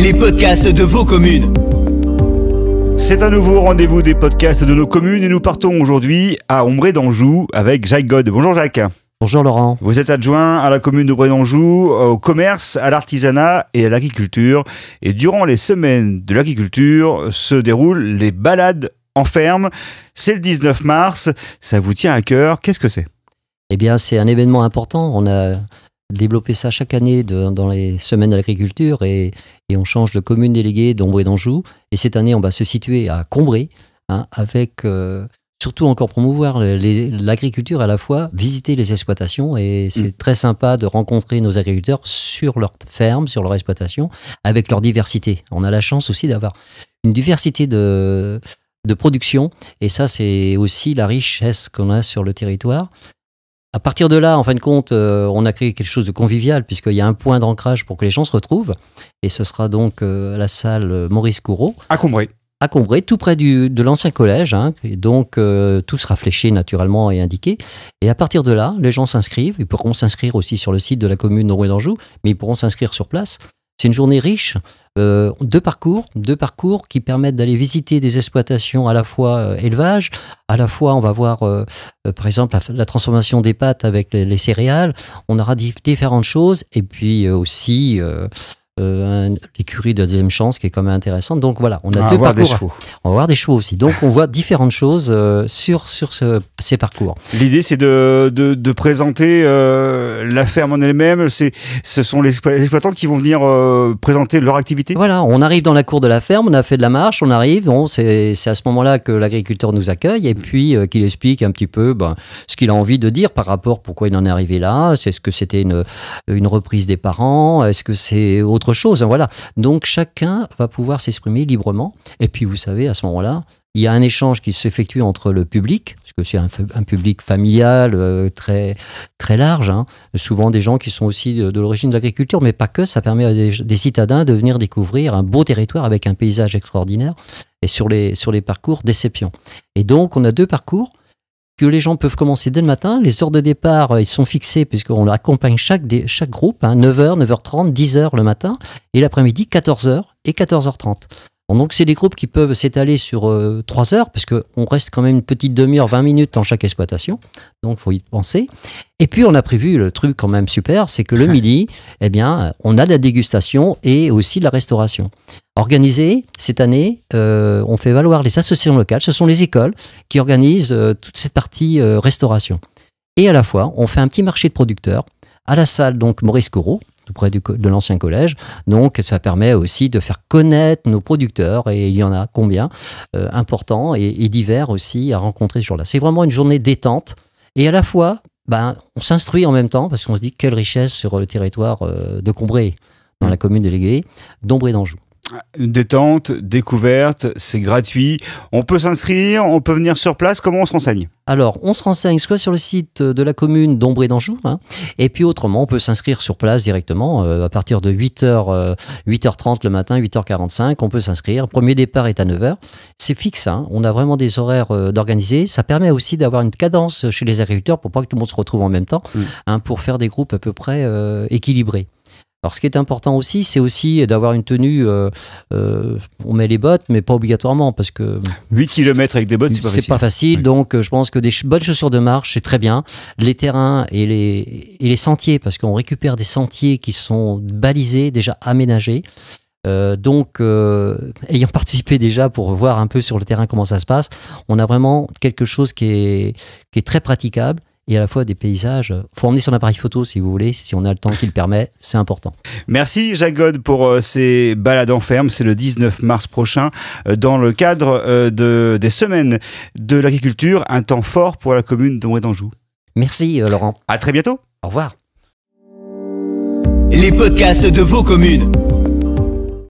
les podcasts de vos communes. C'est un nouveau rendez-vous des podcasts de nos communes et nous partons aujourd'hui à Ombré d'Anjou avec Jacques God. Bonjour Jacques. Bonjour Laurent. Vous êtes adjoint à la commune d'Ombré d'Anjou, au commerce, à l'artisanat et à l'agriculture. Et durant les semaines de l'agriculture se déroulent les balades en ferme. C'est le 19 mars, ça vous tient à cœur. Qu'est-ce que c'est ? Eh bien, c'est un événement important. On a développé ça chaque année dans les semaines de l'agriculture et on change de commune déléguée d'Ombré d'Anjou. Et cette année, on va se situer à Combray, avec surtout encore promouvoir l'agriculture, à la fois visiter les exploitations. Et c'est très sympa de rencontrer nos agriculteurs sur leur ferme, sur leur exploitation, avec leur diversité. On a la chance aussi d'avoir une diversité de production. Et ça, c'est aussi la richesse qu'on a sur le territoire. À partir de là, en fin de compte, on a créé quelque chose de convivial puisqu'il y a un point d'ancrage pour que les gens se retrouvent. Et ce sera donc à la salle Maurice Courreau. À Combray. À Combray, tout près de l'ancien collège. Et donc, tout sera fléché naturellement et indiqué. Et à partir de là, les gens s'inscrivent. Ils pourront s'inscrire aussi sur le site de la commune d'Ombré d'Anjou, mais ils pourront s'inscrire sur place. C'est une journée riche, deux parcours qui permettent d'aller visiter des exploitations à la fois élevage, à la fois on va voir par exemple la transformation des pâtes avec les céréales, on aura différentes choses et puis aussi l'écurie de la deuxième chance qui est quand même intéressante. Donc voilà, on a deux parcours. On va voir des chevaux aussi. Donc on voit différentes choses sur ces parcours. L'idée c'est de présenter la ferme en elle-même. Ce sont les exploitants qui vont venir présenter leur activité. Voilà, on arrive dans la cour de la ferme, on a fait de la marche, on arrive. Bon, c'est à ce moment-là que l'agriculteur nous accueille et puis qu'il explique un petit peu ce qu'il a envie de dire par rapport pourquoi il en est arrivé là. Est-ce que c'était une reprise des parents? Est-ce que c'est autre chose, voilà. Donc chacun va pouvoir s'exprimer librement. Et puis vous savez, à ce moment-là, il y a un échange qui s'effectue entre le public, parce que c'est un public familial très, très large, souvent des gens qui sont aussi de l'origine de l'agriculture, mais pas que, ça permet à des citadins de venir découvrir un beau territoire avec un paysage extraordinaire et sur les parcours d'exception. Et donc on a deux parcours que les gens peuvent commencer dès le matin. Les heures de départ, ils sont fixés puisqu'on accompagne chaque groupe, 9h, 9h30, 10h le matin, et l'après-midi, 14h et 14h30. Donc, c'est des groupes qui peuvent s'étaler sur 3 heures, parce qu'on reste quand même une petite demi-heure, 20 minutes dans chaque exploitation. Donc, il faut y penser. Et puis, on a prévu le truc quand même super, c'est que le midi, eh bien, on a de la dégustation et aussi de la restauration. Organisé, cette année, on fait valoir les associations locales. Ce sont les écoles qui organisent toute cette partie restauration. Et à la fois, on fait un petit marché de producteurs à la salle donc Maurice Courreau, tout près de l'ancien collège. Donc, ça permet aussi de faire connaître nos producteurs, et il y en a combien, importants et divers aussi à rencontrer ce jour-là. C'est vraiment une journée détente, et à la fois, on s'instruit en même temps, parce qu'on se dit quelle richesse sur le territoire de Combray, dans la commune déléguée d'Ombré d'Anjou. Une détente, découverte, c'est gratuit. On peut s'inscrire, on peut venir sur place. Comment on se renseigne ? Alors, on se renseigne soit sur le site de la commune d'Ombré d'Anjou, et puis autrement, on peut s'inscrire sur place directement à partir de 8h30 le matin, 8h45, on peut s'inscrire. Le premier départ est à 9h. C'est fixe, on a vraiment des horaires d'organiser. Ça permet aussi d'avoir une cadence chez les agriculteurs pour pas que tout le monde se retrouve en même temps, pour faire des groupes à peu près équilibrés. Alors, ce qui est important aussi, c'est aussi d'avoir une tenue, on met les bottes, mais pas obligatoirement, parce que 8 km avec des bottes, c'est pas facile. Oui. Donc, je pense que des bonnes chaussures de marche, c'est très bien. Les terrains et les sentiers, parce qu'on récupère des sentiers qui sont balisés, déjà aménagés. Donc, ayant participé déjà pour voir un peu sur le terrain comment ça se passe, on a vraiment quelque chose qui est très praticable. Et à la fois des paysages. Il faut emmener son appareil photo si vous voulez, si on a le temps qui le permet, c'est important. Merci Jacques God pour ces balades en ferme. C'est le 19 mars prochain dans le cadre des semaines de l'agriculture, un temps fort pour la commune d'Ombré d'Anjou. Merci Laurent. À très bientôt. Au revoir. Les podcasts de vos communes.